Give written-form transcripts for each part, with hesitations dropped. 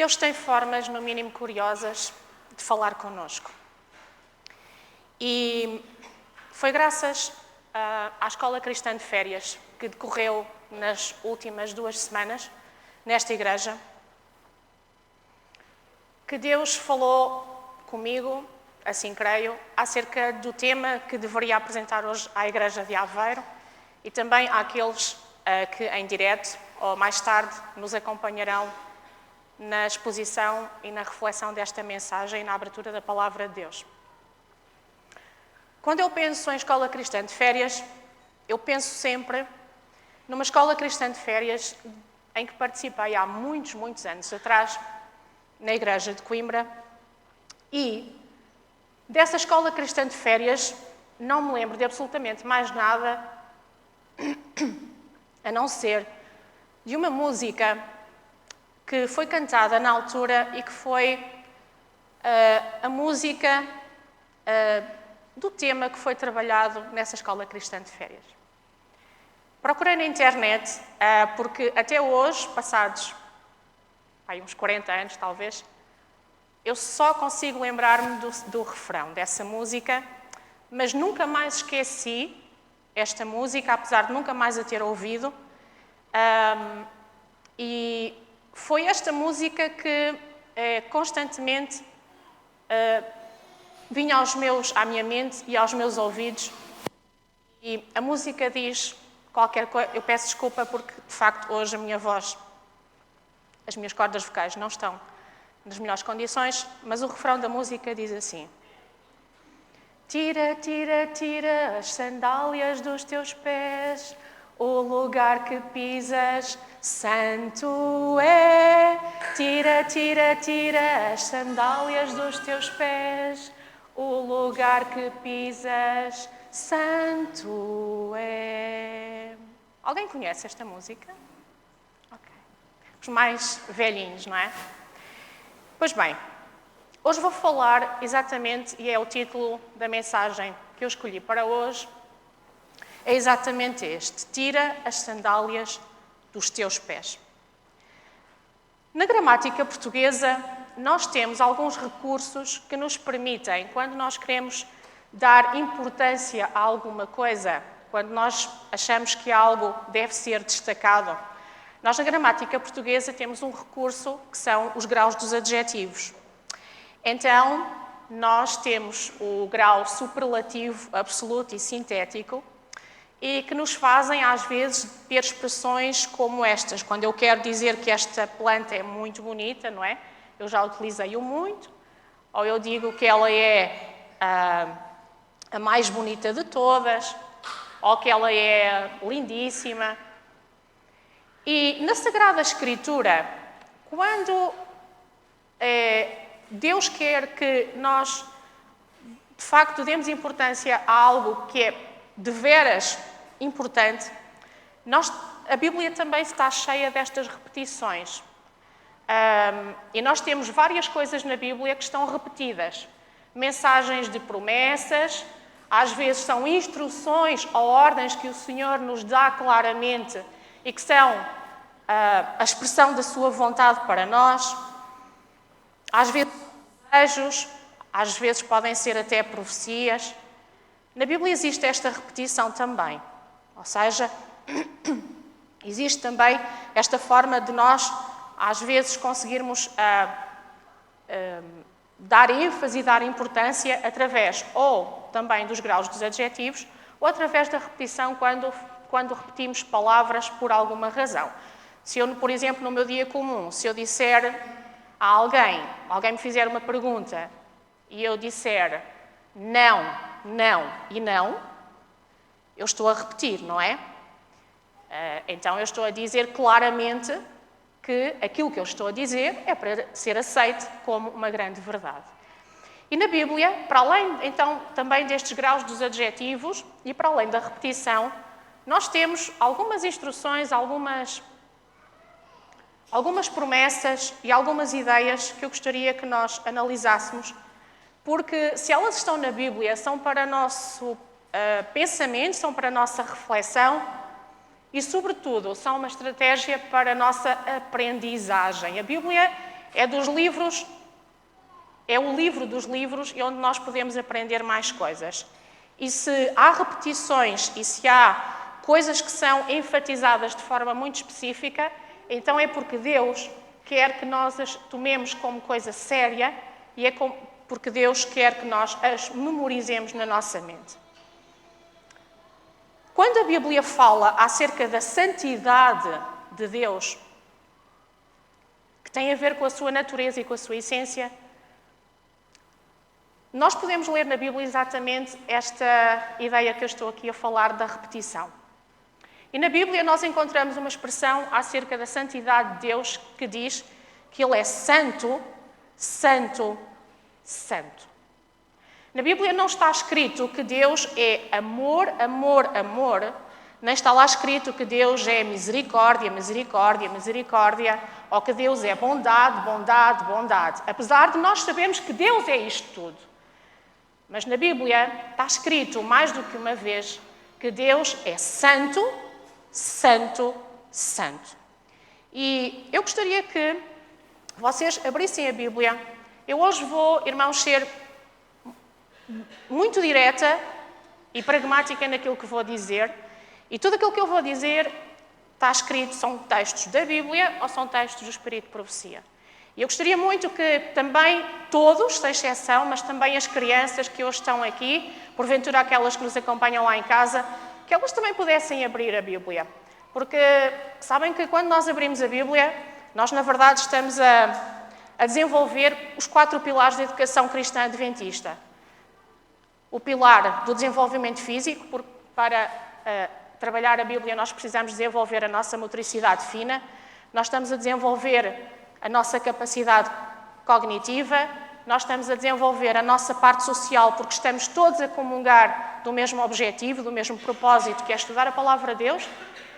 Deus tem formas, no mínimo curiosas, de falar connosco. E foi graças à Escola Cristã de Férias, que decorreu nas últimas 2 semanas, nesta igreja, que Deus falou comigo, assim creio, acerca do tema que deveria apresentar hoje à Igreja de Aveiro e também àqueles que em direto ou mais tarde nos acompanharão na exposição e na reflexão desta mensagem e na abertura da Palavra de Deus. Quando eu penso em Escola Cristã de Férias, eu penso sempre numa Escola Cristã de Férias em que participei há muitos anos atrás, na Igreja de Coimbra, e dessa Escola Cristã de Férias não me lembro de absolutamente mais nada a não ser de uma música que foi cantada na altura e que foi a música do tema que foi trabalhado nessa Escola Cristã de Férias. Procurei na internet, porque até hoje, passados uns 40 anos talvez, eu só consigo lembrar-me do refrão dessa música, mas nunca mais esqueci esta música, apesar de nunca mais a ter ouvido. E foi esta música que constantemente vinha à minha mente e aos meus ouvidos. E a música diz qualquer coisa. Eu peço desculpa porque, de facto, hoje a minha voz, as minhas cordas vocais não estão nas melhores condições, mas o refrão da música diz assim: tira, tira, tira as sandálias dos teus pés, o lugar que pisas santo é. Tira, tira, tira as sandálias dos teus pés, o lugar que pisas santo é. Alguém conhece esta música? Ok. Os mais velhinhos, não é? Pois bem, hoje vou falar exatamente, e é o título da mensagem que eu escolhi para hoje, é exatamente este: tira as sandálias dos teus pés. Na gramática portuguesa, nós temos alguns recursos que nos permitem, quando nós queremos dar importância a alguma coisa, quando nós achamos que algo deve ser destacado, nós na gramática portuguesa temos um recurso que são os graus dos adjetivos. Então, nós temos o grau superlativo, absoluto e sintético, e que nos fazem, às vezes, ter expressões como estas. Quando eu quero dizer que esta planta é muito bonita, não é? Eu já utilizei-o muito. Ou eu digo que ela é a mais bonita de todas, ou que ela é lindíssima. E na Sagrada Escritura, quando Deus quer que nós, de facto, demos importância a algo que é de veras importante, a Bíblia também está cheia destas repetições. E nós temos várias coisas na Bíblia que estão repetidas. Mensagens de promessas, às vezes são instruções ou ordens que o Senhor nos dá claramente e que são a expressão da sua vontade para nós. Às vezes desejos, às vezes podem ser até profecias. Na Bíblia existe esta repetição também. Ou seja, existe também esta forma de nós, às vezes, conseguirmos dar ênfase e dar importância através ou também dos graus dos adjetivos ou através da repetição quando repetimos palavras por alguma razão. Se eu, por exemplo, no meu dia comum, se eu disser a alguém me fizer uma pergunta e eu disser não, não e não, eu estou a repetir, não é? Então eu estou a dizer claramente que aquilo que eu estou a dizer é para ser aceito como uma grande verdade. E na Bíblia, para além, então, também destes graus dos adjetivos e para além da repetição, nós temos algumas instruções, algumas promessas e algumas ideias que eu gostaria que nós analisássemos, porque se elas estão na Bíblia, são para nosso pensamento, são para a nossa reflexão e, sobretudo, são uma estratégia para a nossa aprendizagem. A Bíblia é dos livros, é o livro dos livros e onde nós podemos aprender mais coisas. E se há repetições e se há coisas que são enfatizadas de forma muito específica, então é porque Deus quer que nós as tomemos como coisa séria e é porque Deus quer que nós as memorizemos na nossa mente. Quando a Bíblia fala acerca da santidade de Deus, que tem a ver com a sua natureza e com a sua essência, nós podemos ler na Bíblia exatamente esta ideia que eu estou aqui a falar da repetição. E na Bíblia nós encontramos uma expressão acerca da santidade de Deus que diz que Ele é santo, santo, santo. Na Bíblia não está escrito que Deus é amor, amor, amor, nem está lá escrito que Deus é misericórdia, misericórdia, misericórdia, ou que Deus é bondade, bondade, bondade. Apesar de nós sabermos que Deus é isto tudo. Mas na Bíblia está escrito mais do que uma vez que Deus é santo, santo, santo. E eu gostaria que vocês abrissem a Bíblia. Eu hoje vou, irmãos, ser muito direta e pragmática naquilo que vou dizer. E tudo aquilo que eu vou dizer está escrito, são textos da Bíblia ou são textos do Espírito de Profecia. E eu gostaria muito que também todos, sem exceção, mas também as crianças que hoje estão aqui, porventura aquelas que nos acompanham lá em casa, que elas também pudessem abrir a Bíblia. Porque sabem que quando nós abrimos a Bíblia, nós na verdade estamos a desenvolver os 4 pilares da educação cristã adventista. O pilar do desenvolvimento físico, porque para trabalhar a Bíblia nós precisamos desenvolver a nossa motricidade fina, nós estamos a desenvolver a nossa capacidade cognitiva, nós estamos a desenvolver a nossa parte social porque estamos todos a comungar do mesmo objetivo, do mesmo propósito, que é estudar a Palavra de Deus,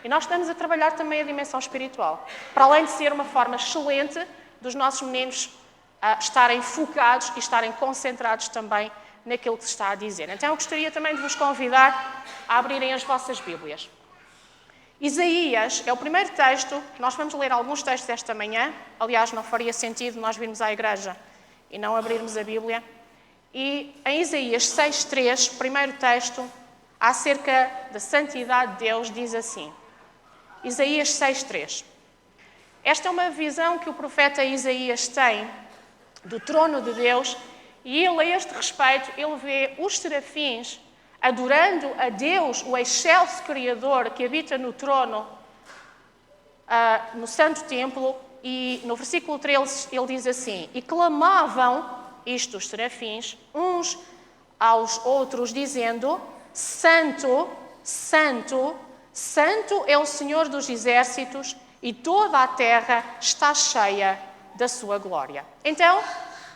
e nós estamos a trabalhar também a dimensão espiritual, para além de ser uma forma excelente dos nossos meninos estarem focados e estarem concentrados também naquilo que se está a dizer. Então eu gostaria também de vos convidar a abrirem as vossas Bíblias. Isaías é o primeiro texto, nós vamos ler alguns textos esta manhã, aliás não faria sentido nós virmos à igreja e não abrirmos a Bíblia. E em Isaías 6,3, primeiro texto, acerca da santidade de Deus, diz assim, Isaías 6,3. Esta é uma visão que o profeta Isaías tem do trono de Deus e ele, a este respeito, ele vê os serafins adorando a Deus, o excelso Criador que habita no trono, no Santo Templo, e no versículo 13 ele diz assim, e clamavam, isto os serafins, uns aos outros, dizendo, Santo, Santo, Santo é o Senhor dos exércitos, e toda a terra está cheia da sua glória. Então,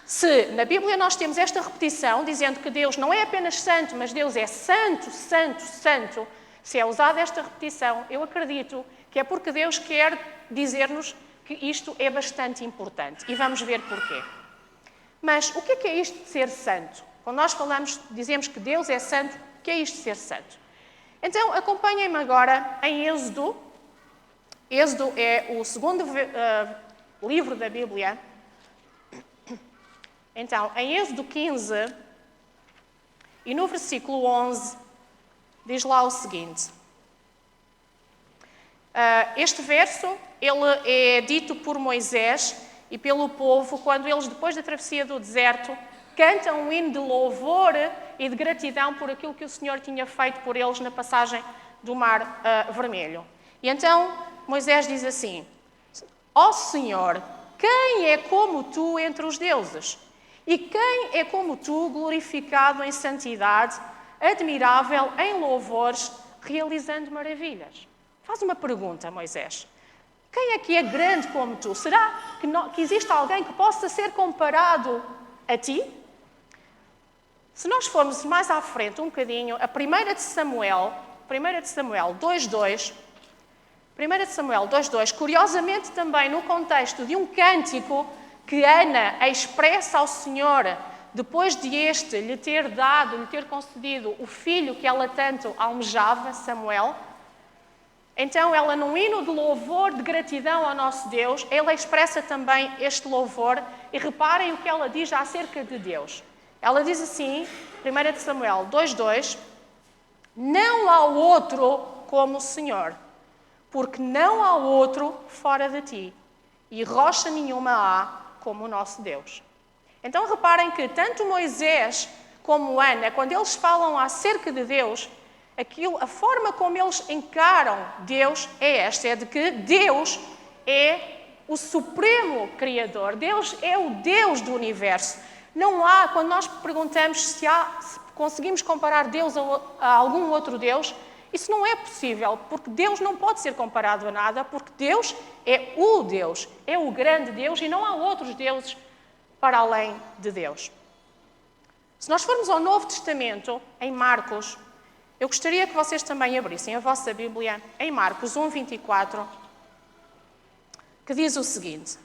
se na Bíblia nós temos esta repetição, dizendo que Deus não é apenas santo, mas Deus é santo, santo, santo, se é usada esta repetição, eu acredito que é porque Deus quer dizer-nos que isto é bastante importante. E vamos ver porquê. Mas o que é isto de ser santo? Quando nós dizemos que Deus é santo, o que é isto de ser santo? Então, acompanhem-me agora em Êxodo. Êxodo é o segundo livro da Bíblia. Então, em Êxodo 15, e no versículo 11, diz lá o seguinte. Este verso, ele é dito por Moisés e pelo povo quando eles, depois da travessia do deserto, cantam um hino de louvor e de gratidão por aquilo que o Senhor tinha feito por eles na passagem do Mar Vermelho. E então, Moisés diz assim, ó Senhor, quem é como tu entre os deuses? E quem é como tu, glorificado em santidade, admirável em louvores, realizando maravilhas? Faz uma pergunta, Moisés. Quem é que é grande como tu? Será que existe alguém que possa ser comparado a ti? Se nós formos mais à frente um bocadinho, a 1 de Samuel 2:2, 1 de Samuel 2:2, curiosamente também no contexto de um cântico que Ana expressa ao Senhor depois de este lhe ter concedido o filho que ela tanto almejava, Samuel, Então, ela, num hino de louvor, de gratidão ao nosso Deus, ela expressa também este louvor. E reparem o que ela diz acerca de Deus. Ela diz assim, 1 de Samuel 2:2, não há outro como o Senhor, porque não há outro fora de ti, e rocha nenhuma há como o nosso Deus. Então reparem que tanto Moisés como Ana, quando eles falam acerca de Deus, a forma como eles encaram Deus é esta, é de que Deus é o supremo Criador, Deus é o Deus do universo. Não há, quando nós perguntamos se conseguimos comparar Deus a algum outro Deus, isso não é possível, porque Deus não pode ser comparado a nada, porque Deus é o Deus, é o grande Deus e não há outros deuses para além de Deus. Se nós formos ao Novo Testamento, em Marcos, eu gostaria que vocês também abrissem a vossa Bíblia em Marcos 1:24, que diz o seguinte.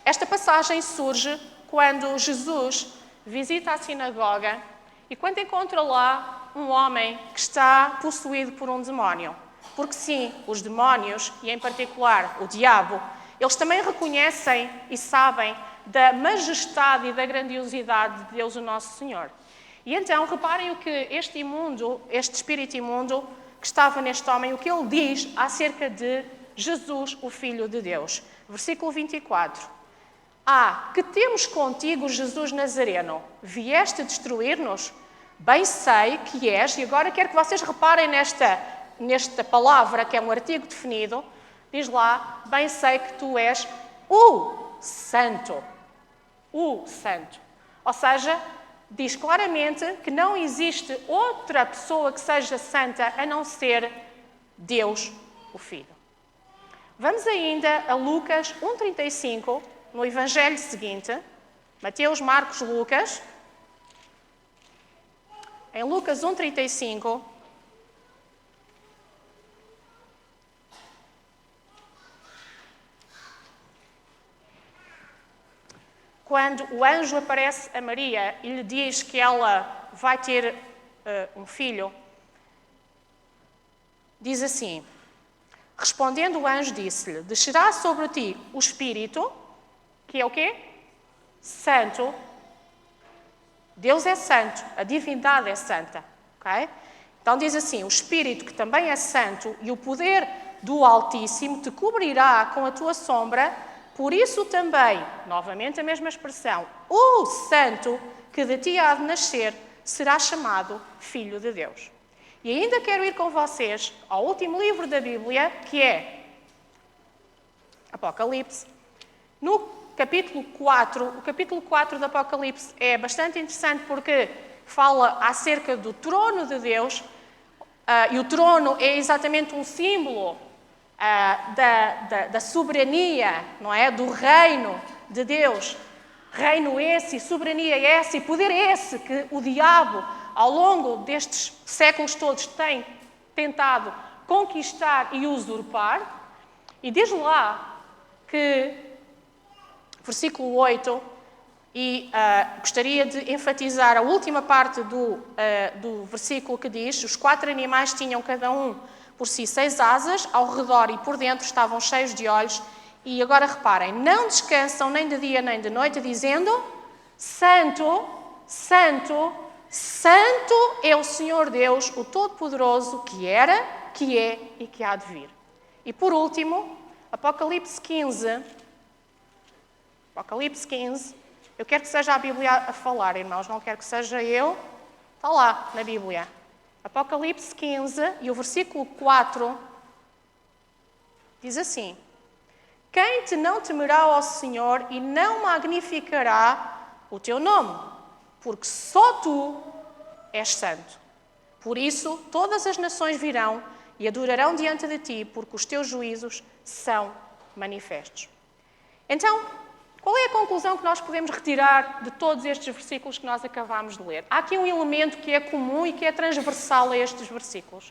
Esta passagem surge quando Jesus visita a sinagoga e quando encontra lá um homem que está possuído por um demónio. Porque sim, os demónios, e em particular o diabo, eles também reconhecem e sabem da majestade e da grandiosidade de Deus, o nosso Senhor. E então, reparem o que este espírito imundo que estava neste homem, o que ele diz acerca de Jesus, o Filho de Deus. Versículo 24. Que temos contigo, Jesus Nazareno? Vieste destruir-nos? Bem sei que és, e agora quero que vocês reparem nesta palavra, que é um artigo definido, diz lá, bem sei que tu és o Santo. O Santo. Ou seja, diz claramente que não existe outra pessoa que seja santa a não ser Deus, o Filho. Vamos ainda a Lucas 1:35, no Evangelho seguinte, Mateus, Marcos, Lucas. Em Lucas 1:35, quando o anjo aparece a Maria e lhe diz que ela vai ter um filho, diz assim, respondendo o anjo disse-lhe, descerá sobre ti o Espírito, que é o quê? Santo. Deus é santo, a divindade é santa. Okay? Então diz assim, o Espírito que também é santo e o poder do Altíssimo te cobrirá com a tua sombra. Por isso também, novamente a mesma expressão, o Santo que de ti há de nascer será chamado Filho de Deus. E ainda quero ir com vocês ao último livro da Bíblia, que é Apocalipse. No capítulo 4, o capítulo 4 do Apocalipse é bastante interessante porque fala acerca do trono de Deus, e o trono é exatamente um símbolo da soberania, não é? Do reino de Deus. Reino esse, soberania essa e poder esse que o diabo, ao longo destes séculos todos, tem tentado conquistar e usurpar. E diz lá que, versículo 8, e gostaria de enfatizar a última parte do versículo que diz, os 4 animais tinham cada um por si 6 asas, ao redor e por dentro estavam cheios de olhos. E agora reparem, não descansam nem de dia nem de noite, dizendo, Santo, Santo, Santo é o Senhor Deus, o Todo-Poderoso, que era, que é e que há de vir. E por último, Apocalipse 15. Apocalipse 15. Eu quero que seja a Bíblia a falar, irmãos, não quero que seja eu. Está lá na Bíblia. Apocalipse 15 e o versículo 4 diz assim, quem te não temerá ao Senhor e não magnificará o teu nome, porque só tu és santo. Por isso, todas as nações virão e adorarão diante de ti, porque os teus juízos são manifestos. Então, qual é a conclusão que nós podemos retirar de todos estes versículos que nós acabámos de ler? Há aqui um elemento que é comum e que é transversal a estes versículos.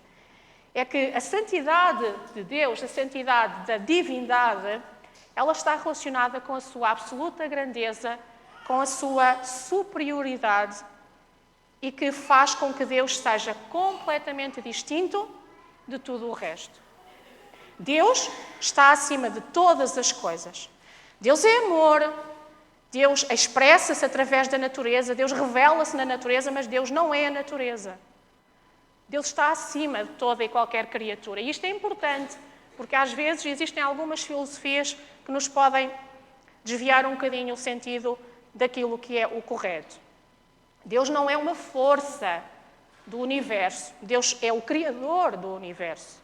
É que a santidade de Deus, a santidade da divindade, ela está relacionada com a sua absoluta grandeza, com a sua superioridade e que faz com que Deus seja completamente distinto de tudo o resto. Deus está acima de todas as coisas. Deus é amor, Deus expressa-se através da natureza, Deus revela-se na natureza, mas Deus não é a natureza. Deus está acima de toda e qualquer criatura. E isto é importante, porque às vezes existem algumas filosofias que nos podem desviar um bocadinho o sentido daquilo que é o correto. Deus não é uma força do universo. Deus é o Criador do universo.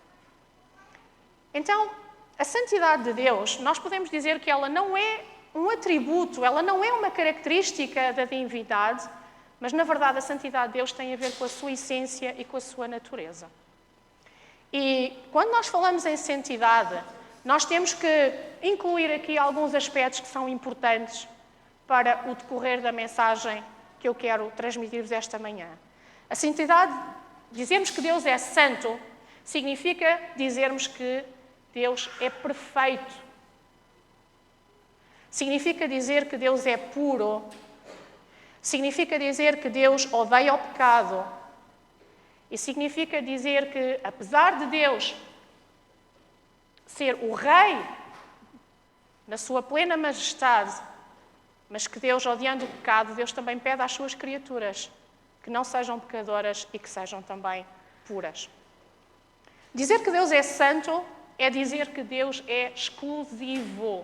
Então, a santidade de Deus, nós podemos dizer que ela não é um atributo, ela não é uma característica da divindade, mas, na verdade, a santidade de Deus tem a ver com a sua essência e com a sua natureza. E, quando nós falamos em santidade, nós temos que incluir aqui alguns aspectos que são importantes para o decorrer da mensagem que eu quero transmitir-vos esta manhã. A santidade, dizermos que Deus é santo, significa dizermos que Deus é perfeito. Significa dizer que Deus é puro. Significa dizer que Deus odeia o pecado. E significa dizer que, apesar de Deus ser o Rei na sua plena majestade, mas que Deus, odiando o pecado, Deus também pede às suas criaturas que não sejam pecadoras e que sejam também puras. Dizer que Deus é santo é dizer que Deus é exclusivo.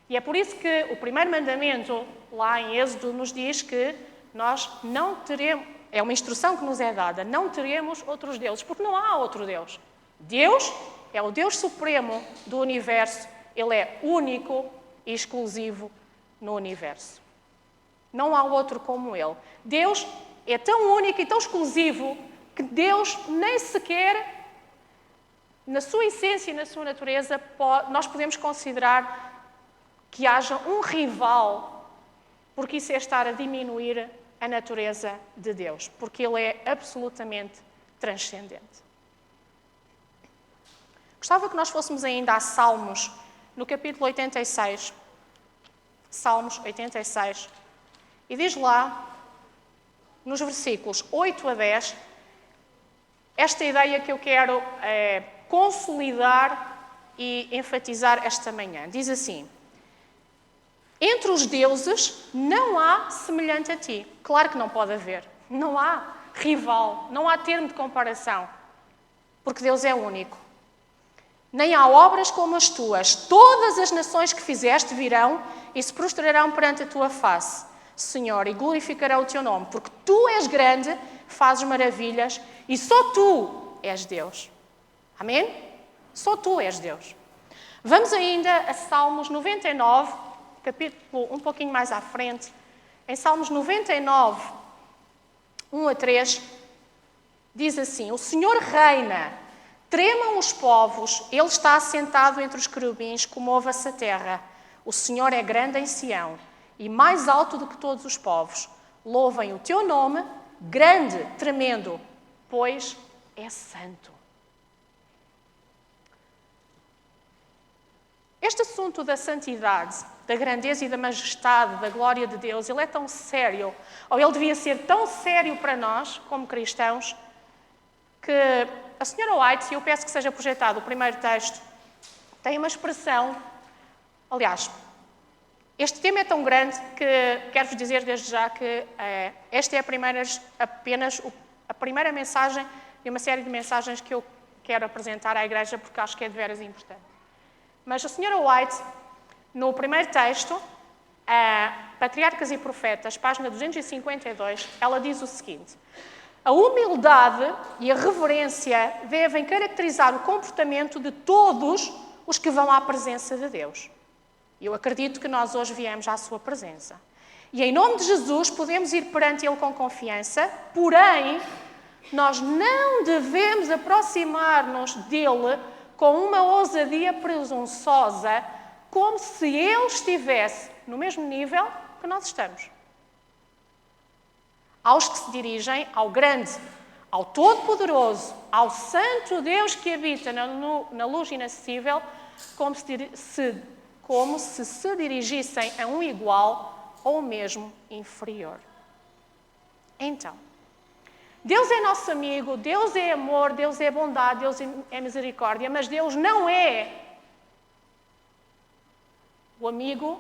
E é por isso que o primeiro mandamento, lá em Êxodo, nos diz que nós não teremos, é uma instrução que nos é dada, não teremos outros deuses, porque não há outro Deus. Deus é o Deus supremo do universo, Ele é único e exclusivo no universo. Não há outro como Ele. Deus é tão único e tão exclusivo que Deus nem sequer, na sua essência e na sua natureza, nós podemos considerar que haja um rival, porque isso é estar a diminuir a natureza de Deus, porque Ele é absolutamente transcendente. Gostava que nós fôssemos ainda a Salmos, no capítulo 86. Salmos 86. E diz lá, nos versículos 8 a 10, esta ideia que eu quero consolidar e enfatizar esta manhã. Diz assim: entre os deuses não há semelhante a ti. Claro que não pode haver. Não há rival, não há termo de comparação, porque Deus é único. Nem há obras como as tuas. Todas as nações que fizeste virão e se prostrarão perante a tua face, Senhor, e glorificarão o teu nome, porque tu és grande, fazes maravilhas e só tu és Deus. Amém? Só tu és Deus. Vamos ainda a Salmos 99, capítulo um pouquinho mais à frente. Em Salmos 99, 1 a 3, diz assim: o Senhor reina, tremam os povos, Ele está assentado entre os querubins, comova-se a terra. O Senhor é grande em Sião e mais alto do que todos os povos. Louvem o teu nome, grande, tremendo, pois é santo. Este assunto da santidade, da grandeza e da majestade, da glória de Deus, ele é tão sério, ou ele devia ser tão sério para nós, como cristãos, que a Sra. White, e eu peço que seja projetado o primeiro texto, tem uma expressão. Aliás, este tema é tão grande que quero-vos dizer desde já que esta é apenas a primeira mensagem de uma série de mensagens que eu quero apresentar à Igreja, porque acho que é de veras importante. Mas a Sra. White, no primeiro texto, Patriarcas e Profetas, página 252, ela diz o seguinte: a humildade e a reverência devem caracterizar o comportamento de todos os que vão à presença de Deus. Eu acredito que nós hoje viemos à sua presença. E em nome de Jesus podemos ir perante Ele com confiança, porém, nós não devemos aproximar-nos dEle com uma ousadia presunçosa, como se Ele estivesse no mesmo nível que nós estamos. Aos que se dirigem ao grande, ao Todo-Poderoso, ao Santo Deus que habita na luz inacessível, como se se dirigissem a um igual ou mesmo inferior. Então, Deus é nosso amigo, Deus é amor, Deus é bondade, Deus é misericórdia, mas Deus não é o amigo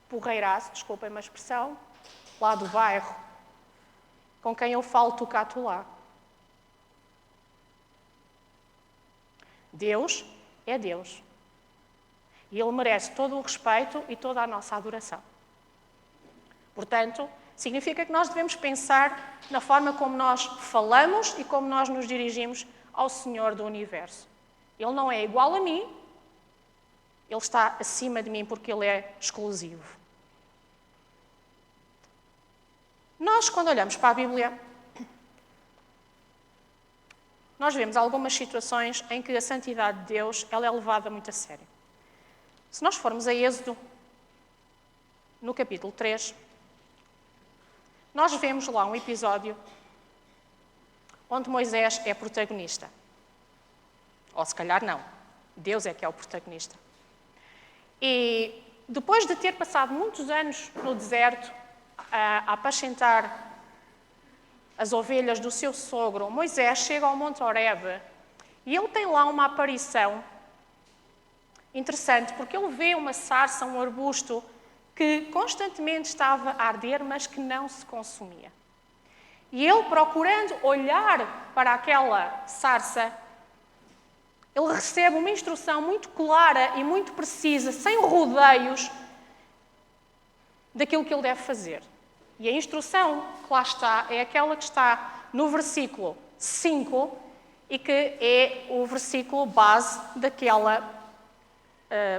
porreiraço, desculpem a expressão, lá do bairro, com quem eu falo tu cá, tu lá. Deus é Deus. E Ele merece todo o respeito e toda a nossa adoração. Portanto, significa que nós devemos pensar na forma como nós falamos e como nós nos dirigimos ao Senhor do Universo. Ele não é igual a mim, Ele está acima de mim porque Ele é exclusivo. Nós, quando olhamos para a Bíblia, nós vemos algumas situações em que a santidade de Deus ela é levada muito a sério. Se nós formos a Êxodo, no capítulo 3, nós vemos lá um episódio onde Moisés é protagonista. Ou se calhar não. Deus é que é o protagonista. E depois de ter passado muitos anos no deserto a apacentar as ovelhas do seu sogro, Moisés chega ao Monte Horebe e ele tem lá uma aparição interessante, porque ele vê uma sarça, um arbusto, que constantemente estava a arder, mas que não se consumia. E ele, procurando olhar para aquela sarça, ele recebe uma instrução muito clara e muito precisa, sem rodeios, daquilo que ele deve fazer. E a instrução que lá está é aquela que está no versículo 5 e que é o versículo base daquela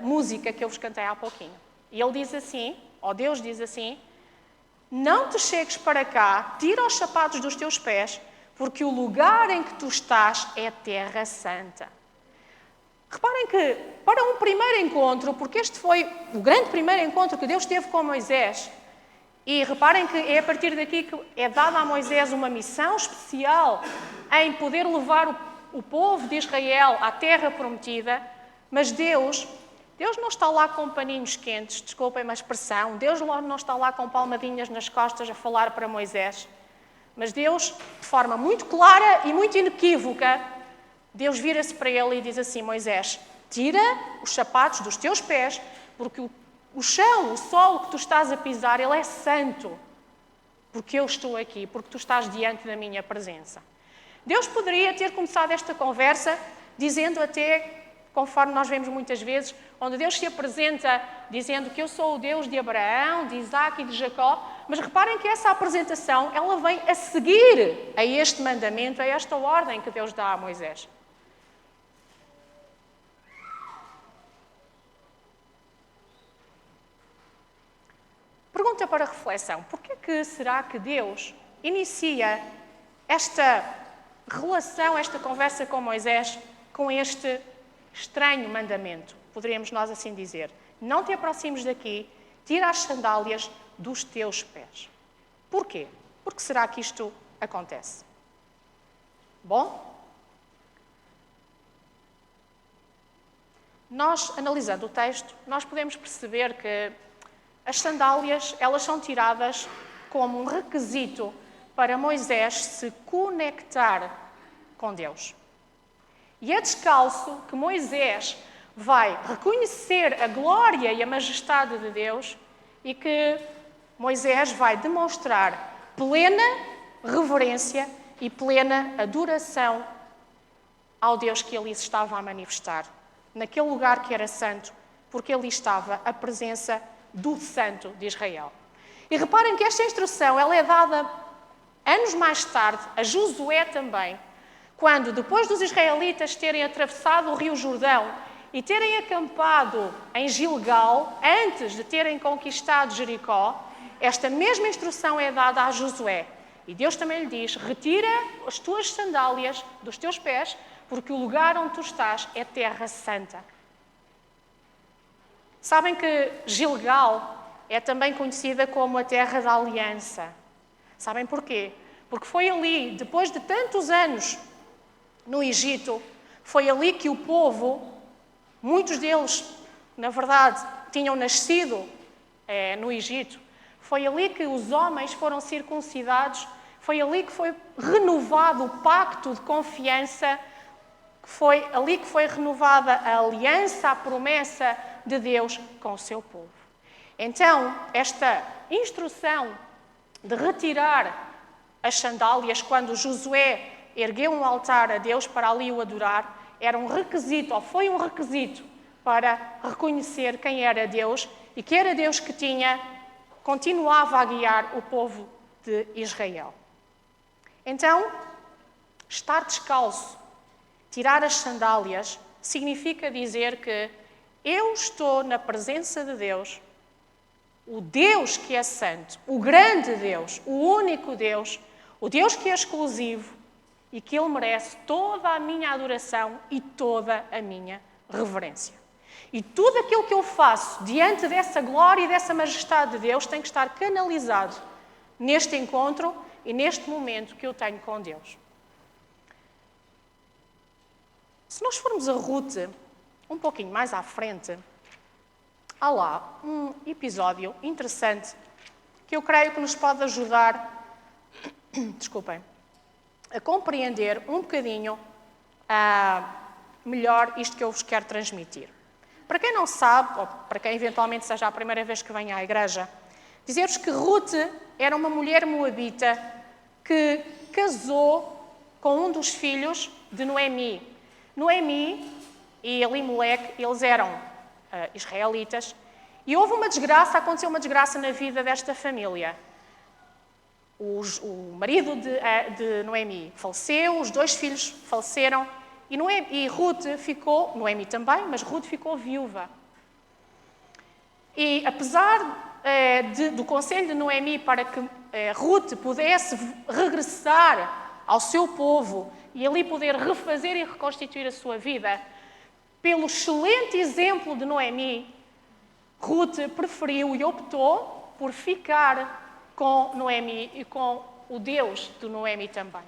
música que eu vos cantei há pouquinho. E ele diz assim, ou Deus diz assim: não te chegues para cá, tira os sapatos dos teus pés, porque o lugar em que tu estás é terra santa. Reparem que, para um primeiro encontro, porque este foi o grande primeiro encontro que Deus teve com Moisés, e reparem que é a partir daqui que é dada a Moisés uma missão especial em poder levar o povo de Israel à terra prometida, mas Deus não está lá com paninhos quentes, desculpem a expressão, Deus não está lá com palmadinhas nas costas a falar para Moisés, mas Deus, de forma muito clara e muito inequívoca, Deus vira-se para ele e diz assim: Moisés, tira os sapatos dos teus pés, porque o chão, o solo que tu estás a pisar, ele é santo, porque eu estou aqui, porque tu estás diante da minha presença. Deus poderia ter começado esta conversa dizendo até, conforme nós vemos muitas vezes, onde Deus se apresenta dizendo que eu sou o Deus de Abraão, de Isaac e de Jacó, mas reparem que essa apresentação, ela vem a seguir a este mandamento, a esta ordem que Deus dá a Moisés. Pergunta para reflexão: porquê que será que Deus inicia esta relação, esta conversa com Moisés, com este estranho mandamento? Poderíamos nós assim dizer: não te aproximes daqui, tira as sandálias dos teus pés. Porquê? Por que será que isto acontece? Bom, nós, analisando o texto, nós podemos perceber que as sandálias, elas são tiradas como um requisito para Moisés se conectar com Deus. E é descalço que Moisés vai reconhecer a glória e a majestade de Deus e que Moisés vai demonstrar plena reverência e plena adoração ao Deus que ali se estava a manifestar, naquele lugar que era santo, porque ali estava a presença do Santo de Israel. E reparem que esta instrução ela é dada anos mais tarde a Josué também, quando, depois dos israelitas terem atravessado o Rio Jordão e terem acampado em Gilgal, antes de terem conquistado Jericó, esta mesma instrução é dada a Josué. E Deus também lhe diz: retira as tuas sandálias dos teus pés, porque o lugar onde tu estás é terra santa. Sabem que Gilgal é também conhecida como a terra da aliança. Sabem porquê? Porque foi ali, depois de tantos anos no Egito, foi ali que o povo, muitos deles, na verdade, tinham nascido no Egito, Foi ali que os homens foram circuncidados, foi ali que foi renovado o pacto de confiança, foi ali que foi renovada a aliança, a promessa de Deus com o seu povo. Então, esta instrução de retirar as sandálias quando Josué ergueu um altar a Deus para ali o adorar, era um requisito, ou foi um requisito, para reconhecer quem era Deus e que era Deus que continuava a guiar o povo de Israel. Então, estar descalço, tirar as sandálias, significa dizer que eu estou na presença de Deus, o Deus que é santo, o grande Deus, o único Deus, o Deus que é exclusivo e que Ele merece toda a minha adoração e toda a minha reverência. E tudo aquilo que eu faço diante dessa glória e dessa majestade de Deus tem que estar canalizado neste encontro e neste momento que eu tenho com Deus. Se nós formos a Ruth um pouquinho mais à frente, há lá um episódio interessante que eu creio que nos pode ajudar, a compreender um bocadinho melhor isto que eu vos quero transmitir. Para quem não sabe, ou para quem eventualmente seja a primeira vez que vem à igreja, dizer-vos que Ruth era uma mulher moabita que casou com um dos filhos de Noemi. Noemi e Elimeleque, eles eram israelitas, e houve uma desgraça, aconteceu uma desgraça na vida desta família. O marido de Noemi faleceu, os 2 filhos faleceram, e Ruth ficou, Noemi também, mas Ruth ficou viúva. E apesar do conselho de Noemi para que Ruth pudesse regressar ao seu povo e ali poder refazer e reconstituir a sua vida, pelo excelente exemplo de Noemi, Ruth preferiu e optou por ficar com Noemi e com o Deus de Noemi também.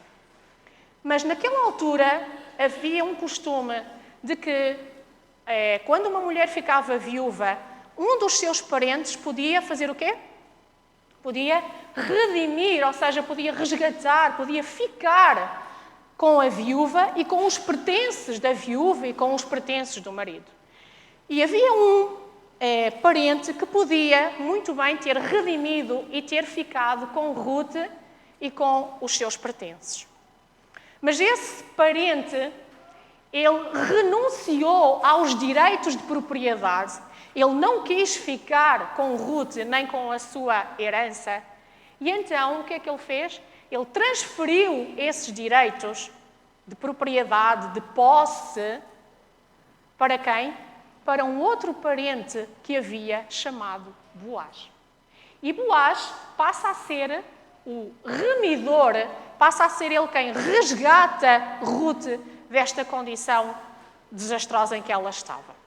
Mas naquela altura havia um costume de que quando uma mulher ficava viúva, um dos seus parentes podia fazer o quê? Podia redimir, ou seja, podia resgatar, podia ficar com a viúva e com os pertences da viúva e com os pertences do marido. E havia um parente que podia muito bem ter redimido e ter ficado com Ruth e com os seus pertences. Mas esse parente, ele renunciou aos direitos de propriedade, ele não quis ficar com Ruth nem com a sua herança, e então o que é que ele fez? Ele transferiu esses direitos de propriedade, de posse, para quem? Para um outro parente que havia chamado Boaz. E Boaz passa a ser o remidor, passa a ser ele quem resgata Ruth desta condição desastrosa em que ela estava.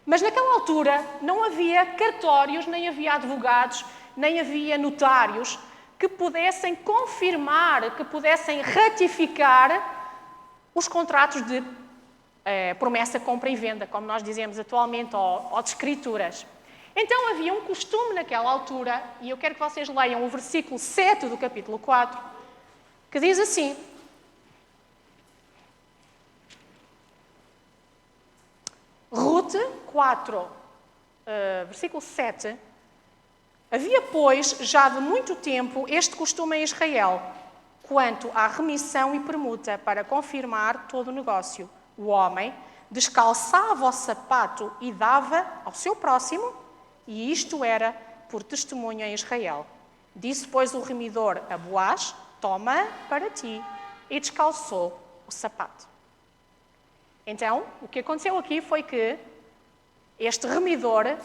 Mas naquela altura não havia cartórios, nem havia advogados, nem havia notários que pudessem confirmar, que pudessem ratificar os contratos de promessa, compra e venda, como nós dizemos atualmente, ou de escrituras. Então havia um costume naquela altura, e eu quero que vocês leiam o versículo 7 do capítulo 4, que diz assim: Ruth 4, versículo 7. Havia, pois, já de muito tempo este costume em Israel, quanto à remissão e permuta, para confirmar todo o negócio. O homem descalçava o sapato e dava ao seu próximo, e isto era por testemunho em Israel. Disse, pois, o remidor a Boaz: toma para ti, e descalçou o sapato. Então, o que aconteceu aqui foi que este remidor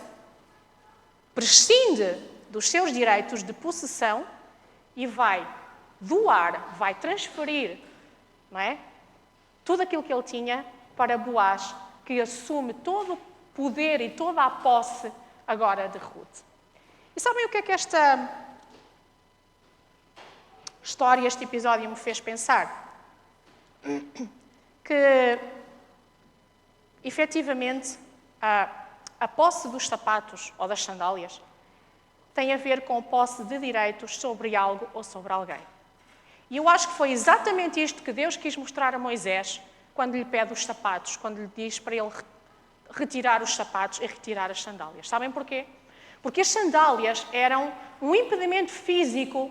prescinde dos seus direitos de possessão e vai doar, vai transferir, não é? Tudo aquilo que ele tinha para Boaz, que assume todo o poder e toda a posse agora de Ruth. E sabem o que é que esta história, este episódio me fez pensar? Que, efetivamente, a posse dos sapatos ou das sandálias tem a ver com posse de direitos sobre algo ou sobre alguém. E eu acho que foi exatamente isto que Deus quis mostrar a Moisés quando lhe pede os sapatos, quando lhe diz para ele retirar os sapatos e retirar as sandálias. Sabem porquê? Porque as sandálias eram um impedimento físico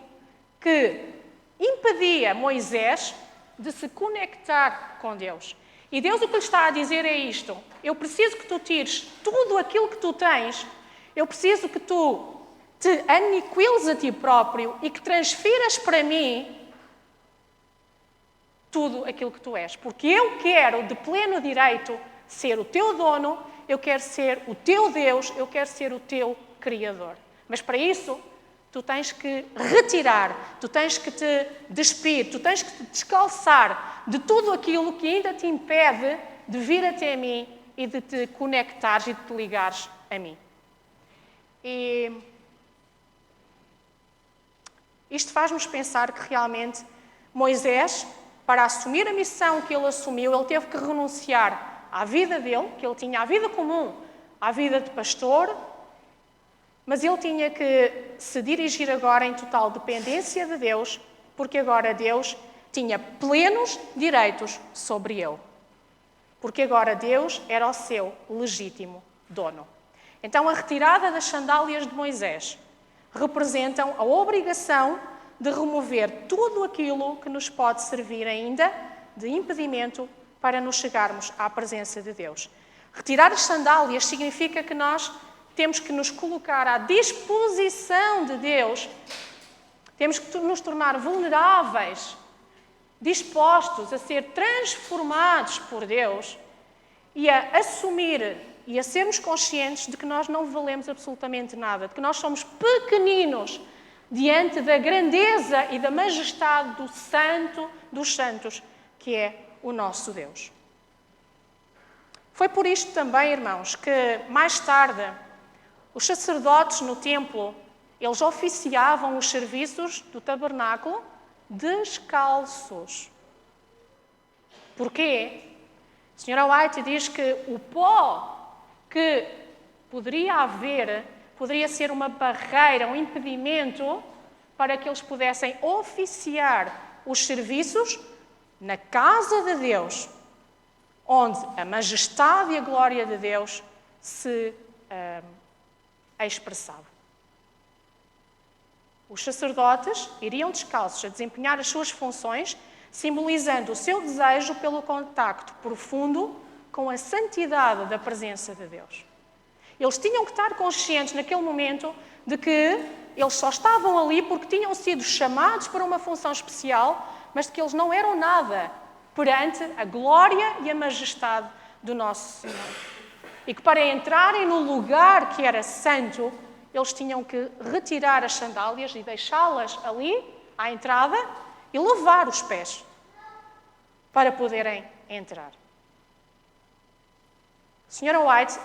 que impedia Moisés de se conectar com Deus. E Deus o que lhe está a dizer é isto: eu preciso que tu tires tudo aquilo que tu tens, eu preciso que tu te aniquiles a ti próprio e que transfiras para mim tudo aquilo que tu és. Porque eu quero, de pleno direito, ser o teu dono, eu quero ser o teu Deus, eu quero ser o teu Criador. Mas para isso, tu tens que retirar, tu tens que te despir, tu tens que te descalçar de tudo aquilo que ainda te impede de vir até mim e de te conectares e de te ligares a mim. E isto faz-nos pensar que realmente Moisés, para assumir a missão que ele assumiu, ele teve que renunciar à vida dele, que ele tinha a vida comum, à vida de pastor, mas ele tinha que se dirigir agora em total dependência de Deus, porque agora Deus tinha plenos direitos sobre ele. Porque agora Deus era o seu legítimo dono. Então a retirada das sandálias de Moisés representam a obrigação de remover tudo aquilo que nos pode servir ainda de impedimento para nos chegarmos à presença de Deus. Retirar as sandálias significa que nós temos que nos colocar à disposição de Deus, temos que nos tornar vulneráveis, dispostos a ser transformados por Deus e a assumir e a sermos conscientes de que nós não valemos absolutamente nada, de que nós somos pequeninos diante da grandeza e da majestade do Santo dos Santos, que é o nosso Deus. Foi por isto também, irmãos, que mais tarde os sacerdotes no templo, eles oficiavam os serviços do tabernáculo descalços. Porquê? A senhora White diz que o pó que poderia haver poderia ser uma barreira, um impedimento para que eles pudessem oficiar os serviços na casa de Deus, onde a majestade e a glória de Deus se expressava. Os sacerdotes iriam descalços a desempenhar as suas funções, simbolizando o seu desejo pelo contacto profundo com a santidade da presença de Deus. Eles tinham que estar conscientes naquele momento de que eles só estavam ali porque tinham sido chamados para uma função especial, mas de que eles não eram nada perante a glória e a majestade do nosso Senhor. E que para entrarem no lugar que era santo, eles tinham que retirar as sandálias e deixá-las ali, à entrada, e lavar os pés para poderem entrar. A senhora White,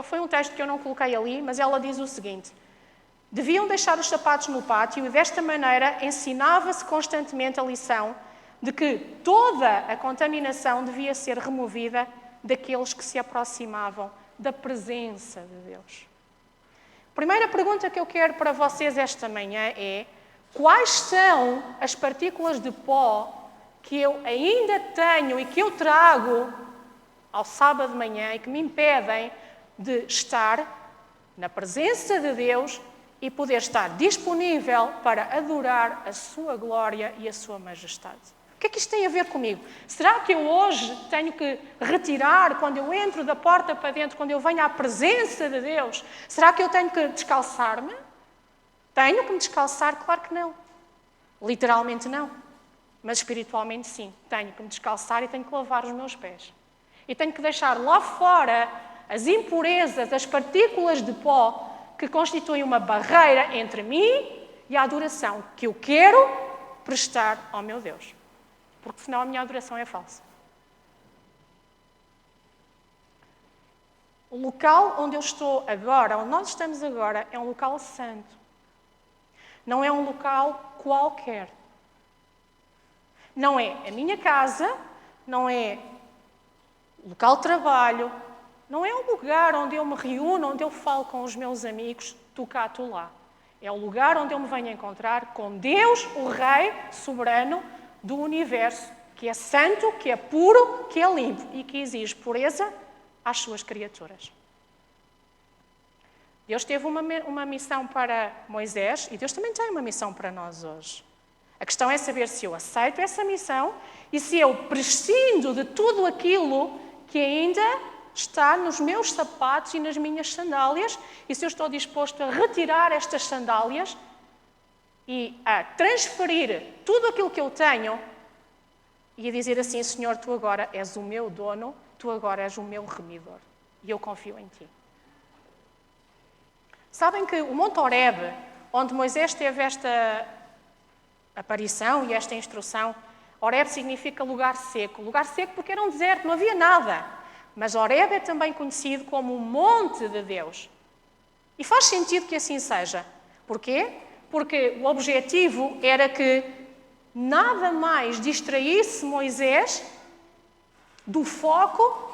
foi um texto que eu não coloquei ali, mas ela diz o seguinte: deviam deixar os sapatos no pátio e desta maneira ensinava-se constantemente a lição de que toda a contaminação devia ser removida daqueles que se aproximavam da presença de Deus. A primeira pergunta que eu quero para vocês esta manhã é: quais são as partículas de pó que eu ainda tenho e que eu trago ao sábado de manhã e que me impedem de estar na presença de Deus e poder estar disponível para adorar a sua glória e a sua majestade? O que é que isto tem a ver comigo? Será que eu hoje tenho que retirar quando eu entro da porta para dentro, quando eu venho à presença de Deus? Será que eu tenho que descalçar-me? Tenho que me descalçar? Claro que não. Literalmente não. Mas espiritualmente sim. Tenho que me descalçar e tenho que lavar os meus pés. E tenho que deixar lá fora as impurezas, as partículas de pó que constituem uma barreira entre mim e a adoração que eu quero prestar ao meu Deus. Porque senão a minha adoração é falsa. O local onde eu estou agora, onde nós estamos agora, é um local santo. Não é um local qualquer. Não é a minha casa, não é o local de trabalho, não é um lugar onde eu me reúno, onde eu falo com os meus amigos, tu cá, tu lá. É o lugar onde eu me venho encontrar com Deus, o Rei soberano do universo, que é santo, que é puro, que é limpo e que exige pureza às suas criaturas. Deus teve uma missão para Moisés e Deus também tem uma missão para nós hoje. A questão é saber se eu aceito essa missão e se eu prescindo de tudo aquilo que ainda está nos meus sapatos e nas minhas sandálias e se eu estou disposto a retirar estas sandálias e a transferir tudo aquilo que eu tenho e a dizer assim: Senhor, tu agora és o meu dono, tu agora és o meu remidor e eu confio em ti. Sabem que o Monte Horebe, onde Moisés teve esta aparição e esta instrução, Horebe significa lugar seco porque era um deserto, não havia nada. Mas Horebe é também conhecido como o Monte de Deus. E faz sentido que assim seja. Porquê? Porque o objetivo era que nada mais distraísse Moisés do foco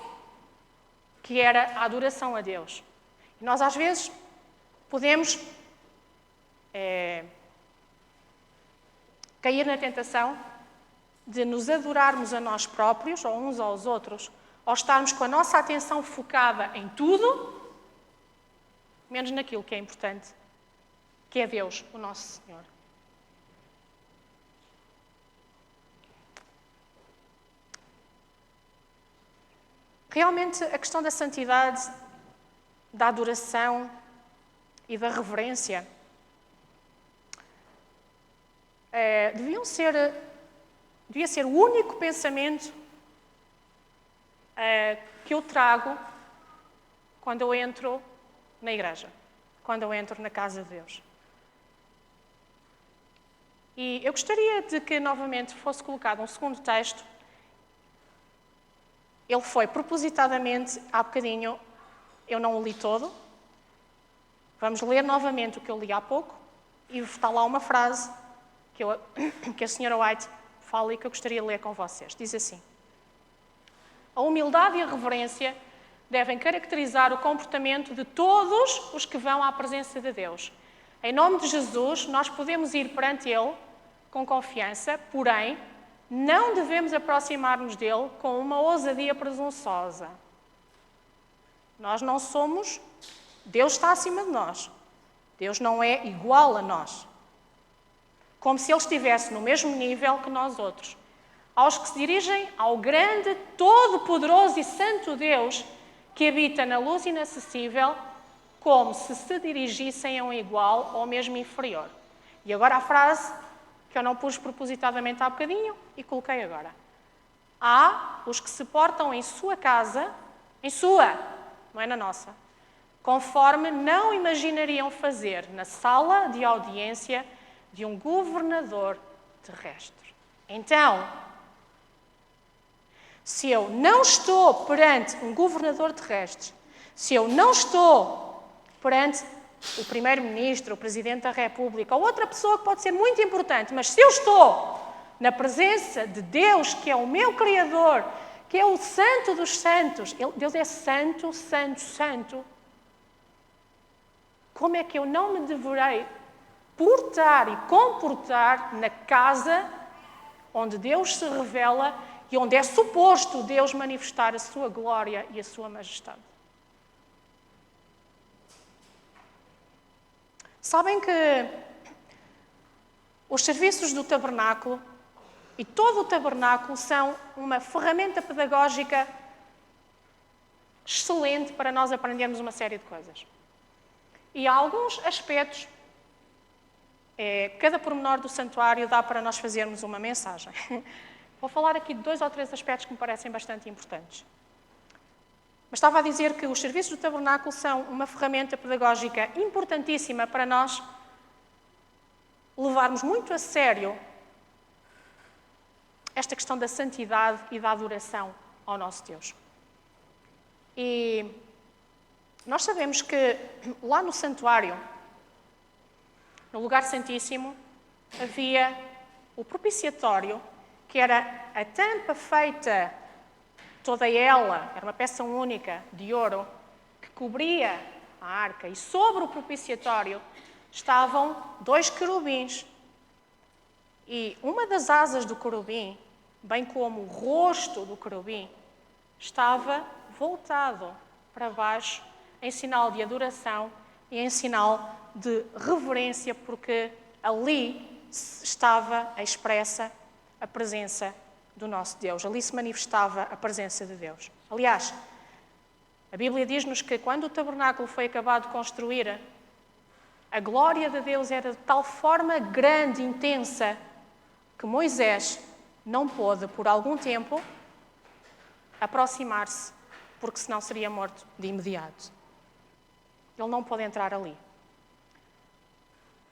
que era a adoração a Deus. E nós às vezes podemos cair na tentação de nos adorarmos a nós próprios, ou uns aos outros, ou estarmos com a nossa atenção focada em tudo, menos naquilo que é importante, que é Deus, o nosso Senhor. Realmente, a questão da santidade, da adoração e da reverência devia ser o único pensamento que eu trago quando eu entro na igreja, quando eu entro na casa de Deus. E eu gostaria de que novamente fosse colocado um segundo texto. Ele foi propositadamente, há bocadinho, eu não o li todo. Vamos ler novamente o que eu li há pouco e está lá uma frase que a senhora White fala e que eu gostaria de ler com vocês. Diz assim: a humildade e a reverência devem caracterizar o comportamento de todos os que vão à presença de Deus. Em nome de Jesus, nós podemos ir perante Ele com confiança, porém, não devemos aproximar-nos dele com uma ousadia presunçosa. Nós não somos... Deus está acima de nós. Deus não é igual a nós. Como se Ele estivesse no mesmo nível que nós outros. Aos que se dirigem ao grande, todo-poderoso e santo Deus que habita na luz inacessível, como se se dirigissem a um igual ou mesmo inferior. E agora a frase que eu não pus propositadamente há bocadinho e coloquei agora. Há os que se portam em sua casa, não é na nossa, conforme não imaginariam fazer na sala de audiência de um governador terrestre. Então, se eu não estou perante um governador terrestre, se eu não estou perante o primeiro-ministro, o presidente da República, ou outra pessoa que pode ser muito importante, mas se eu estou na presença de Deus, que é o meu Criador, que é o Santo dos Santos, Deus é santo, santo, santo, como é que eu não me deverei portar e comportar na casa onde Deus se revela e onde é suposto Deus manifestar a sua glória e a sua majestade? Sabem que os serviços do tabernáculo e todo o tabernáculo são uma ferramenta pedagógica excelente para nós aprendermos uma série de coisas. E há alguns aspectos, cada pormenor do santuário dá para nós fazermos uma mensagem. Vou falar aqui de 2 ou 3 aspectos que me parecem bastante importantes. Mas estava a dizer que os serviços do tabernáculo são uma ferramenta pedagógica importantíssima para nós levarmos muito a sério esta questão da santidade e da adoração ao nosso Deus. E nós sabemos que lá no santuário, no lugar santíssimo, havia o propiciatório, que era a tampa feita toda ela, era uma peça única de ouro, que cobria a arca. E sobre o propiciatório estavam 2 querubins. E uma das asas do querubim, bem como o rosto do querubim, estava voltado para baixo em sinal de adoração e em sinal de reverência, porque ali estava expressa a presença do nosso Deus. Ali se manifestava a presença de Deus. Aliás, a Bíblia diz-nos que quando o tabernáculo foi acabado de construir, a glória de Deus era de tal forma grande e intensa que Moisés não pôde, por algum tempo, aproximar-se, porque senão seria morto de imediato. Ele não pôde entrar ali.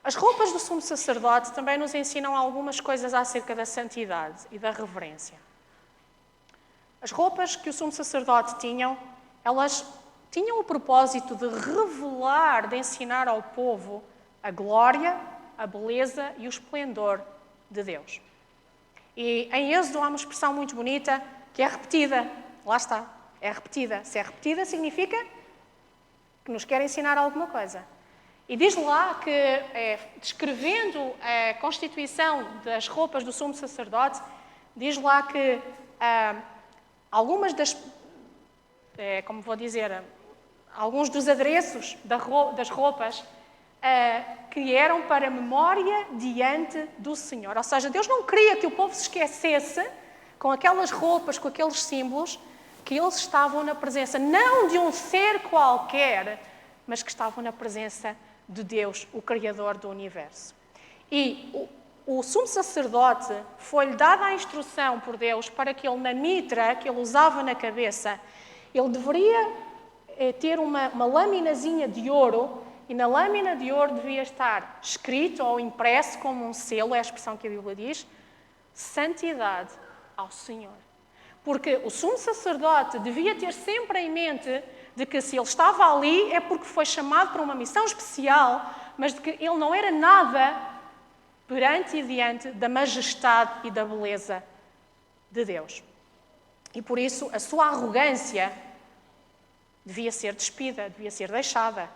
As roupas do sumo sacerdote também nos ensinam algumas coisas acerca da santidade e da reverência. As roupas que o sumo sacerdote tinham, elas tinham o propósito de revelar, de ensinar ao povo a glória, a beleza e o esplendor de Deus. E em Êxodo há uma expressão muito bonita que é repetida. Lá está, é repetida. Se é repetida, significa que nos quer ensinar alguma coisa. E diz lá que, descrevendo a constituição das roupas do sumo sacerdote, diz lá que algumas das, como vou dizer, alguns dos adereços das roupas que eram para memória diante do Senhor. Ou seja, Deus não queria que o povo se esquecesse, com aquelas roupas, com aqueles símbolos, que eles estavam na presença, não de um ser qualquer, mas que estavam na presença de Deus, o Criador do Universo. E o sumo sacerdote foi-lhe dada a instrução por Deus para que ele, na mitra que ele usava na cabeça, ele deveria ter uma laminazinha de ouro, e na lâmina de ouro devia estar escrito ou impresso como um selo, é a expressão que a Bíblia diz, santidade ao Senhor. Porque o sumo sacerdote devia ter sempre em mente de que se ele estava ali é porque foi chamado para uma missão especial, mas de que ele não era nada perante e diante da majestade e da beleza de Deus. E por isso a sua arrogância devia ser despida, devia ser deixada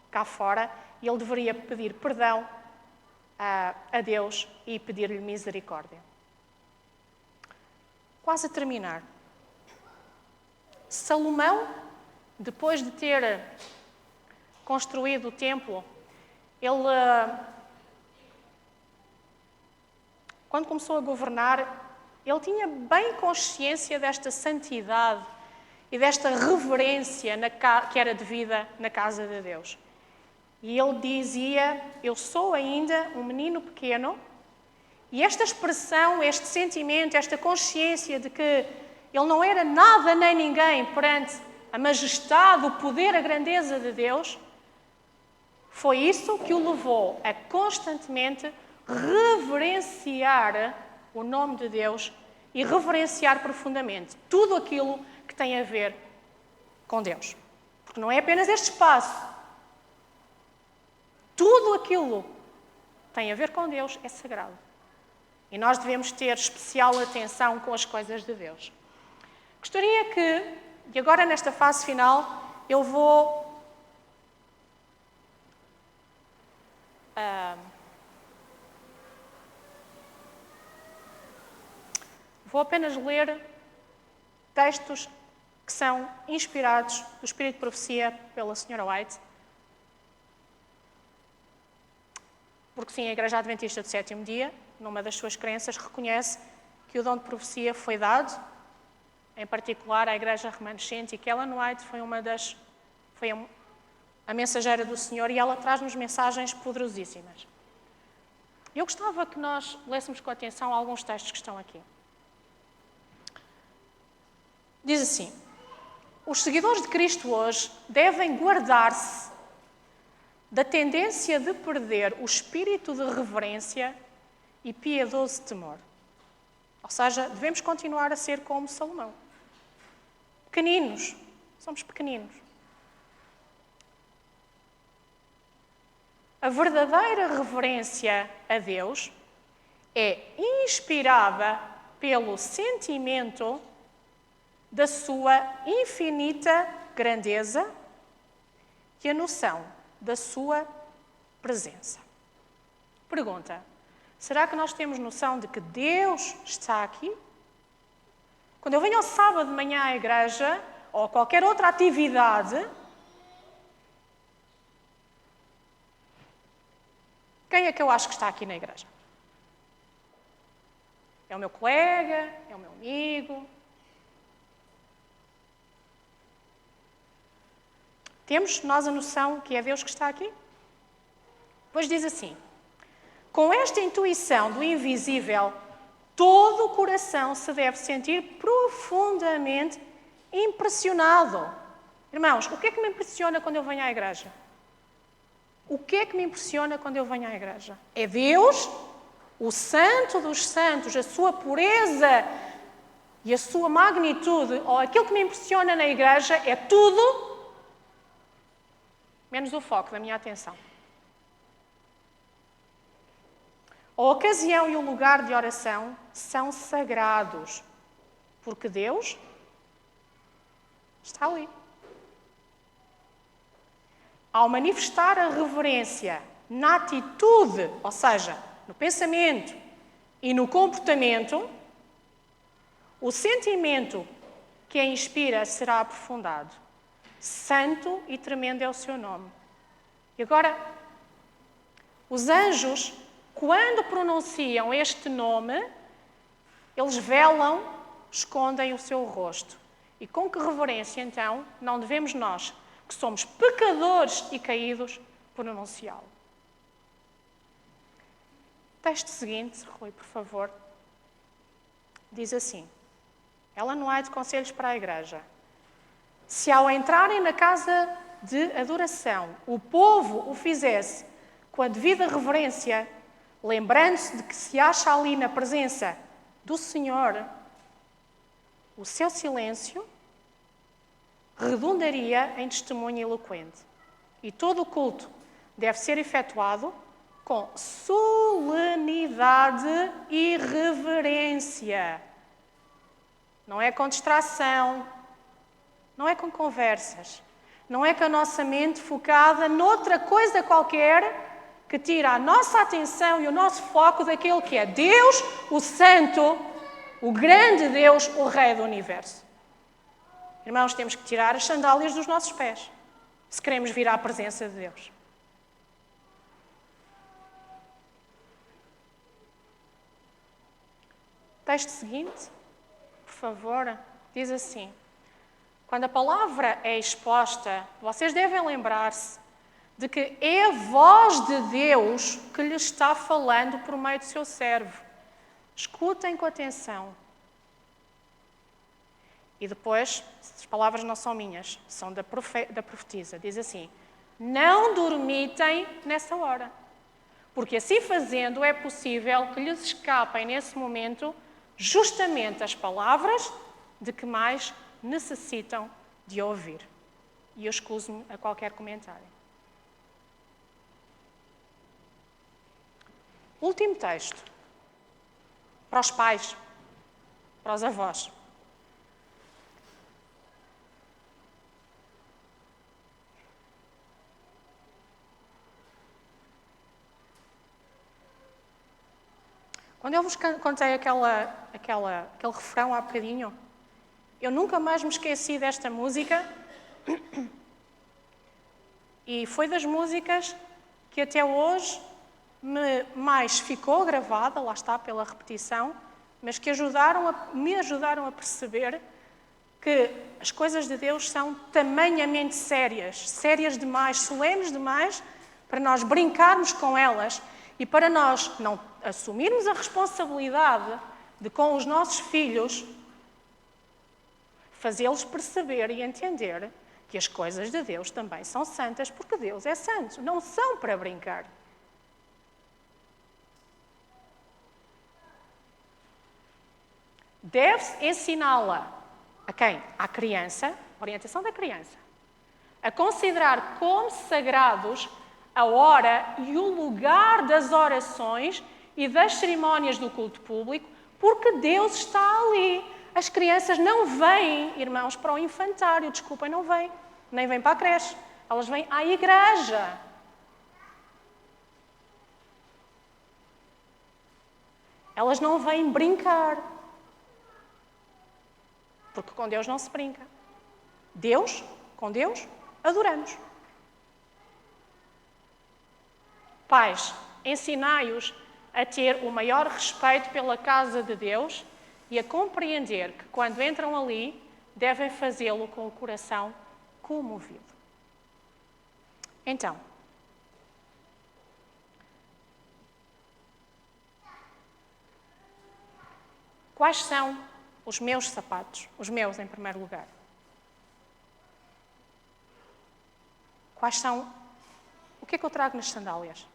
cá fora, e ele deveria pedir perdão a Deus e pedir-lhe misericórdia. Quase a terminar. Salomão, depois de ter construído o templo, ele, quando começou a governar, ele tinha bem consciência desta santidade e desta reverência que era devida na casa de Deus. E ele dizia, eu sou ainda um menino pequeno, e esta expressão, este sentimento, esta consciência de que ele não era nada nem ninguém perante a majestade, o poder, a grandeza de Deus, foi isso que o levou a constantemente reverenciar o nome de Deus e reverenciar profundamente tudo aquilo que tem a ver com Deus. Porque não é apenas este espaço. Tudo aquilo que tem a ver com Deus é sagrado. E nós devemos ter especial atenção com as coisas de Deus. Gostaria que, e agora nesta fase final, eu vou apenas ler textos que são inspirados do Espírito de Profecia pela Sra. White. Porque sim, a Igreja Adventista do Sétimo Dia, numa das suas crenças, reconhece que o dom de profecia foi dado, em particular à Igreja Remanescente, e que Ellen White foi a mensageira do Senhor, e ela traz-nos mensagens poderosíssimas. Eu gostava que nós lêssemos com atenção alguns textos que estão aqui. Diz assim: os seguidores de Cristo hoje devem guardar-se da tendência de perder o espírito de reverência e piedoso temor. Ou seja, devemos continuar a ser como Salomão. Pequeninos. Somos pequeninos. A verdadeira reverência a Deus é inspirada pelo sentimento da sua infinita grandeza e a noção da sua presença. Pergunta: será que nós temos noção de que Deus está aqui? Quando eu venho ao sábado de manhã à igreja, ou a qualquer outra atividade, quem é que eu acho que está aqui na igreja? É o meu colega? É o meu amigo? Temos nós a noção que é Deus que está aqui? Pois diz assim: com esta intuição do invisível, todo o coração se deve sentir profundamente impressionado. Irmãos, o que é que me impressiona quando eu venho à igreja? O que é que me impressiona quando eu venho à igreja? É Deus, o Santo dos Santos, a sua pureza e a sua magnitude, ou aquilo que me impressiona na igreja é tudo menos o foco da minha atenção. A ocasião e o lugar de oração são sagrados, porque Deus está ali. Ao manifestar a reverência na atitude, ou seja, no pensamento e no comportamento, o sentimento que a inspira será aprofundado. Santo e tremendo é o seu nome. E agora, os anjos, quando pronunciam este nome, eles velam, escondem o seu rosto. E com que reverência, então, não devemos nós, que somos pecadores e caídos, pronunciá-lo? Texto seguinte, Rui, por favor. Diz assim: Ellen White, Conselhos para a Igreja. Se ao entrarem na casa de adoração, o povo o fizesse com a devida reverência, lembrando-se de que se acha ali na presença do Senhor, o seu silêncio redundaria em testemunho eloquente. E todo o culto deve ser efetuado com solenidade e reverência. Não é com distração, não é com conversas, não é com a nossa mente focada noutra coisa qualquer que tira a nossa atenção e o nosso foco daquele que é Deus, o Santo, o grande Deus, o Rei do Universo. Irmãos, temos que tirar as sandálias dos nossos pés, se queremos vir à presença de Deus. Texto seguinte, por favor, diz assim: quando a palavra é exposta, vocês devem lembrar-se de que é a voz de Deus que lhes está falando por meio do seu servo. Escutem com atenção. E depois, as palavras não são minhas, são da profetisa. Diz assim: não dormitem nessa hora, porque assim fazendo é possível que lhes escapem nesse momento justamente as palavras de que mais necessitam de ouvir. E eu escuso-me a qualquer comentário. Último texto. Para os pais, para os avós. Quando eu vos contei aquele refrão há bocadinho, eu nunca mais me esqueci desta música e foi das músicas que até hoje mais ficou gravada, lá está, pela repetição, mas que me ajudaram a perceber que as coisas de Deus são tamanhamente sérias demais, solenes demais, para nós brincarmos com elas e para nós não assumirmos a responsabilidade de, com os nossos filhos, fazê-los perceber e entender que as coisas de Deus também são santas, porque Deus é santo, não são para brincar. Deve-se ensiná-la a quem? À criança, orientação da criança, a considerar como sagrados a hora e o lugar das orações e das cerimónias do culto público, porque Deus está ali. As crianças não vêm, irmãos, para o infantário, desculpem, não vêm, nem vêm para a creche, elas vêm à igreja. Elas não vêm brincar. Porque com Deus não se brinca. Com Deus, adoramos. Pais, ensinai-os a ter o maior respeito pela casa de Deus e a compreender que quando entram ali, devem fazê-lo com o coração comovido. Então, quais são os meus sapatos? Os meus, em primeiro lugar. Quais são... O que é que eu trago nas sandálias?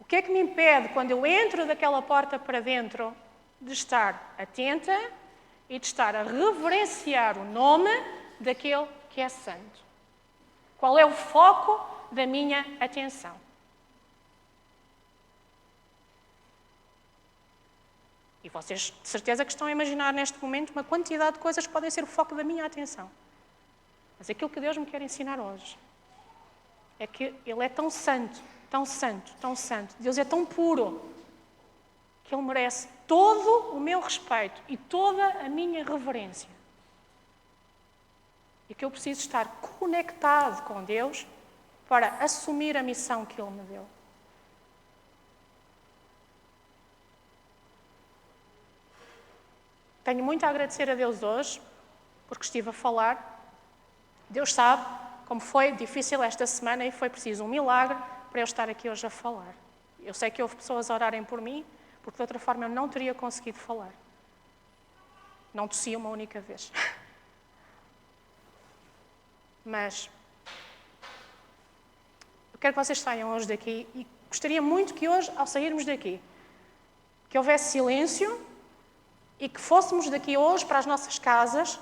O que é que me impede, quando eu entro daquela porta para dentro, de estar atenta e de estar a reverenciar o nome daquele que é santo? Qual é o foco da minha atenção? E vocês, de certeza, que estão a imaginar neste momento uma quantidade de coisas que podem ser o foco da minha atenção. Mas aquilo que Deus me quer ensinar hoje é que Ele é tão santo, tão santo, tão santo. Deus é tão puro que Ele merece todo o meu respeito e toda a minha reverência. E que eu preciso estar conectado com Deus para assumir a missão que Ele me deu. Tenho muito a agradecer a Deus hoje, porque estive a falar. Deus sabe como foi difícil esta semana e foi preciso um milagre para eu estar aqui hoje a falar. Eu sei que houve pessoas a orarem por mim, porque de outra forma eu não teria conseguido falar. Não tossi uma única vez. Mas eu quero que vocês saiam hoje daqui e gostaria muito que hoje, ao sairmos daqui, que houvesse silêncio e que fôssemos daqui hoje para as nossas casas,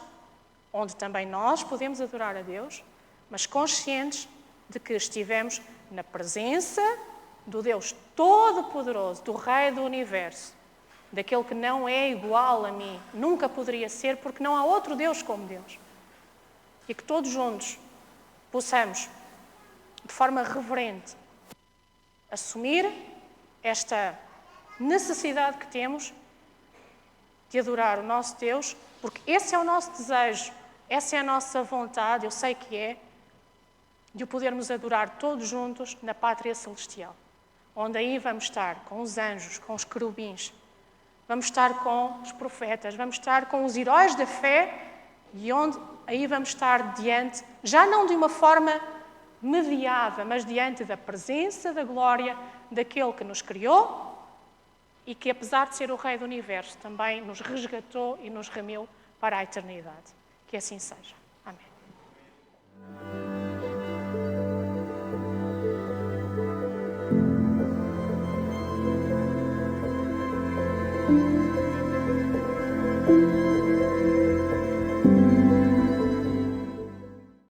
onde também nós podemos adorar a Deus, mas conscientes de que estivemos na presença do Deus Todo-Poderoso, do Rei do Universo, daquele que não é igual a mim, nunca poderia ser, porque não há outro Deus como Deus. E que todos juntos possamos, de forma reverente, assumir esta necessidade que temos de adorar o nosso Deus, porque esse é o nosso desejo, essa é a nossa vontade, eu sei que é, de o podermos adorar todos juntos na pátria celestial, onde aí vamos estar com os anjos, com os querubins, vamos estar com os profetas, vamos estar com os heróis da fé e onde aí vamos estar diante, já não de uma forma mediada, mas diante da presença, da glória daquele que nos criou e que, apesar de ser o Rei do Universo, também nos resgatou e nos remiu para a eternidade. Que assim seja. Amém.